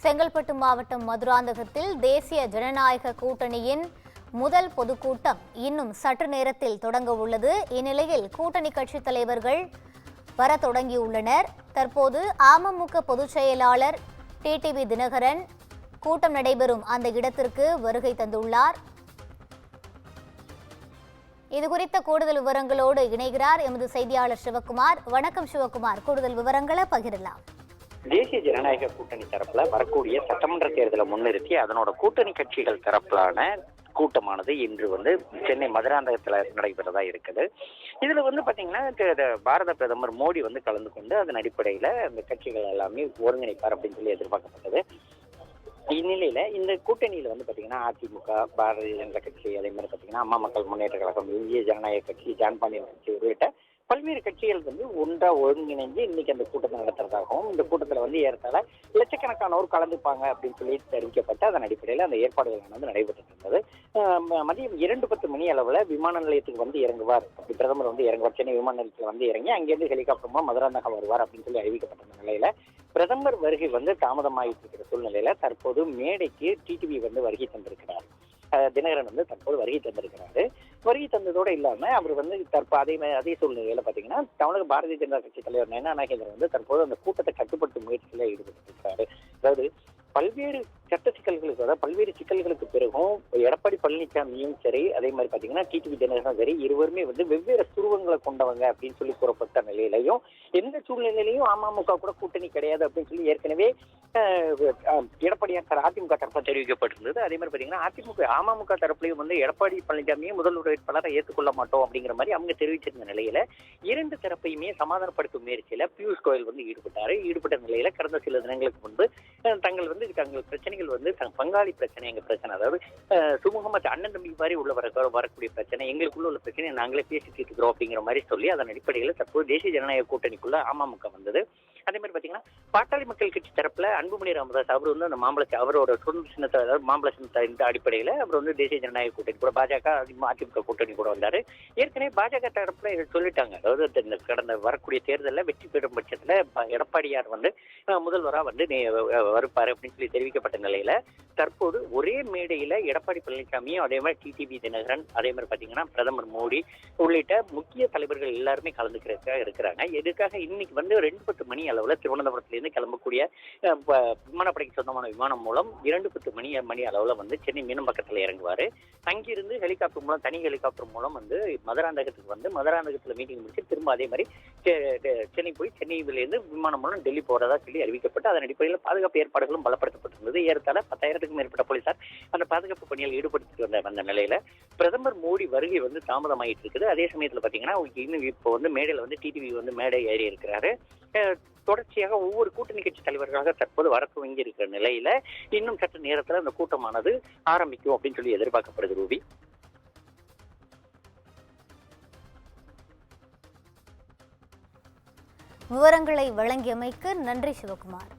செங்கல்பட்டு மாவட்டம் மதுராந்தகத்தில் தேசிய ஜனநாயக கூட்டணியின் முதல் பொதுக்கூட்டம் இன்னும் சற்று நேரத்தில் தொடங்க உள்ளது. இந்நிலையில் கூட்டணி கட்சித் தலைவர்கள் வர தொடங்கியுள்ளனர். தற்போது அமமுக பொதுச் செயலாளர் டிடிவி தினகரன் கூட்டம் நடைபெறும் அந்த இடத்திற்கு வருகை தந்துள்ளார். இதுகுறித்த கூடுதல் விவரங்களோடு இணைகிறார் எமது செய்தியாளர் சிவகுமார். வணக்கம் சிவகுமார், கூடுதல் விவரங்களை பகிரலாம். தேசிய ஜனநாயக கூட்டணி தரப்புல வரக்கூடிய சட்டமன்ற தேர்தலை முன்னிறுத்தி அதனோட கூட்டணி கட்சிகள் தரப்பிலான கூட்டமானது இன்று சென்னை மதுராந்தகத்துல நடைபெறதா இருக்குது. இதுல பாத்தீங்கன்னா பாரத பிரதமர் மோடி கலந்து கொண்டு அதன் அடிப்படையில அந்த கட்சிகள் எல்லாமே ஒருங்கிணைப்பார் அப்படின்னு சொல்லி எதிர்பார்க்கப்பட்டது. இந்நிலையில இந்த கூட்டணியில பாத்தீங்கன்னா அதிமுக, பாரதிய ஜனதா கட்சி, அதே மாதிரி பாத்தீங்கன்னா அம்மா மக்கள் முன்னேற்ற கழகம், இந்திய ஜனநாயக கட்சி, ஜான்பாண்டியன் கட்சி உள்ளிட்ட பல்வேறு கட்சிகள் ஒன்றா ஒருங்கிணைந்து இன்னைக்கு அந்த கூட்டத்தை நடத்துறதாகவும், இந்த கூட்டத்துல ஏறத்தாழ லட்சக்கணக்கானோர் கலந்துப்பாங்க அப்படின்னு சொல்லி தெரிவிக்கப்பட்டு அதன் அடிப்படையில் அந்த ஏற்பாடுகள் நடைபெற்று இருந்தது. மதியம் 2:10 மணி அளவுல விமான நிலையத்துக்கு இறங்குவார். அப்படி பிரதமர் இறங்குவார். சென்னை விமான நிலையத்தில் இறங்கி அங்கிருந்து ஹெலிகாப்டர் மூலம் மதுராந்தகம் வருவார் அப்படின்னு சொல்லி அறிவிக்கப்பட்ட நிலையில பிரதமர் வருகை தாமதமாயிட்டு இருக்கிற சூழ்நிலையில தற்போது மேடைக்கு டிடிவி வருகை தந்திருக்கிறார். தினகரன் தற்போது வருகை தந்திருக்கிறாரு. வருகை தந்ததோடு இல்லாம அவர் அதே சூழ்நிலையில பாத்தீங்கன்னா தமிழக பாரதிய ஜனதா கட்சி தலைவர் நயனா நாகேந்திரன் தற்போது அந்த கூட்டத்தை கட்டுப்படுத்தும் முயற்சியில ஈடுபட்டு இருக்கிறாரு. அதாவது பல்வேறு சட்ட சிக்கல்களுக்கு, அதாவது பல்வேறு சிக்கல்களுக்கு பிறகும் எடப்பாடி பழனிசாமியும் சரி, அதே மாதிரி பாத்தீங்கன்னா டிடிவி தினகரனும் சரி, இருவருமே வெவ்வேறு துருவங்களை கொண்டவங்க அப்படின்னு சொல்லி கூறப்பட்ட நிலையிலையும் எந்த சூழ்நிலையிலையும் அமமுக கூட கூட்டணி கிடையாது அப்படின்னு சொல்லி ஏற்கனவே எடப்பாடியார் அதிமுக தரப்புல தெரிவிக்கப்பட்டிருந்தது. அதே மாதிரி பாத்தீங்கன்னா அமமுக தரப்புலையும் எடப்பாடி பழனிசாமியை முதல்வர் வேட்பாளரை ஏற்றுக்கொள்ள மாட்டோம் அப்படிங்கிற மாதிரி அவங்க தெரிவிச்சிருந்த நிலையில இரண்டு தரப்பையுமே சமாதானப்படுத்தும் முயற்சியில பியூஷ் கோயல் ஈடுபட்ட நிலையில கடந்த சில தினங்களுக்கு முன்பு தங்கள் தங்கள் பிரச்சனைகள் பங்காளி பிரச்சனை, எங்க பிரச்சனை, அதாவது சுமூகமா அண்ணன் தம்பி மாதிரி வரக்கூடிய பிரச்சனை, எங்களுக்குள்ள உள்ள பிரச்சனை நாங்களே பேசிட்டு இருக்கிறோம் அப்படிங்கிற மாதிரி சொல்லி அதன் அடிப்படையில் தற்போது தேசிய ஜனநாயக கூட்டணிக்குள்ள அமமுக வந்தது. அதே மாதிரி பாத்தீங்கன்னா பாட்டாளி மக்கள் கட்சி தரப்புல அன்புமணி ராமதாஸ் அவர் அந்த அவரோட சொந்த சின்னத்தை, அதாவது மாம்பழ சின்னத்தை இந்த அடிப்படையில அவர் தேசிய ஜனநாயக கூட்டணி கூட பாஜக அதிமுக கூட்டணி கூட வந்தாரு. ஏற்கனவே பாஜக தரப்புல சொல்லிட்டாங்க, அதாவது கடந்த வரக்கூடிய தேர்தலில் வெற்றி பெறும் பட்சத்துல எடப்பாடியார் முதல்வரா வருப்பாரு அப்படின்னு சொல்லி தெரிவிக்கப்பட்ட நிலையில தற்போது ஒரே மேடையில எடப்பாடி பழனிசாமியும் அதே மாதிரி டிடிவி தினகரன், அதே மாதிரி பாத்தீங்கன்னா பிரதமர் மோடி உள்ளிட்ட முக்கிய தலைவர்கள் எல்லாருமே கலந்துக்கிறதுக்காக இருக்கிறாங்க. இதுக்காக இன்னைக்கு 2:10 மணி அளவுல திருவனந்தபுரத்திலிருந்து கிளம்பக்கூடிய விமானப்படைக்கு சொந்தமான விமானம் மூலம் 2:10 மணி அளவுல சென்னை மீனம்பாக்கத்துல இறங்குவாரு. அங்கிருந்து ஹெலிகாப்டர் மூலம், தனி ஹெலிகாப்டர் மூலம் மதுராந்தகத்துக்கு மதுராந்தகத்துல மீட்டிங் முடிச்சு திரும்ப அதே மாதிரி சென்னை போய் சென்னையிலிருந்து விமானம் மூலம் டெல்லி போறதா சொல்லி அறிவிக்கப்பட்டு அதன் அடிப்படையில் பாதுகாப்பு ஏற்பாடுகளும் பலப்படுத்தப்பட்டிருந்தது. ஏறத்தாழ 10,000க்கும் மேற்பட்ட போலீசார் அந்த பாதுகாப்பு பணியில் ஈடுபடுத்திட்டு வந்த நிலையில பிரதமர் மோடி வருகை தாமதமாயிட்டு இருக்குது. அதே சமயத்துல பாத்தீங்கன்னா இன்னும் இப்போ மேடையில டிடிவி மேடை ஏறி இருக்கிறாரு. தொடர்ச்சியாக ஒவ்வொரு கூட்டணி கட்சி தலைவர்களாக தற்போது வர துவங்கி இருக்கிற நிலையில இன்னும் சற்று நேரத்துல அந்த கூட்டமானது ஆரம்பிக்கும் அப்படின்னு சொல்லி எதிர்பார்க்கப்படுது. ரூபி, விவரங்களை வழங்கியமைக்கு நன்றி சிவகுமார்.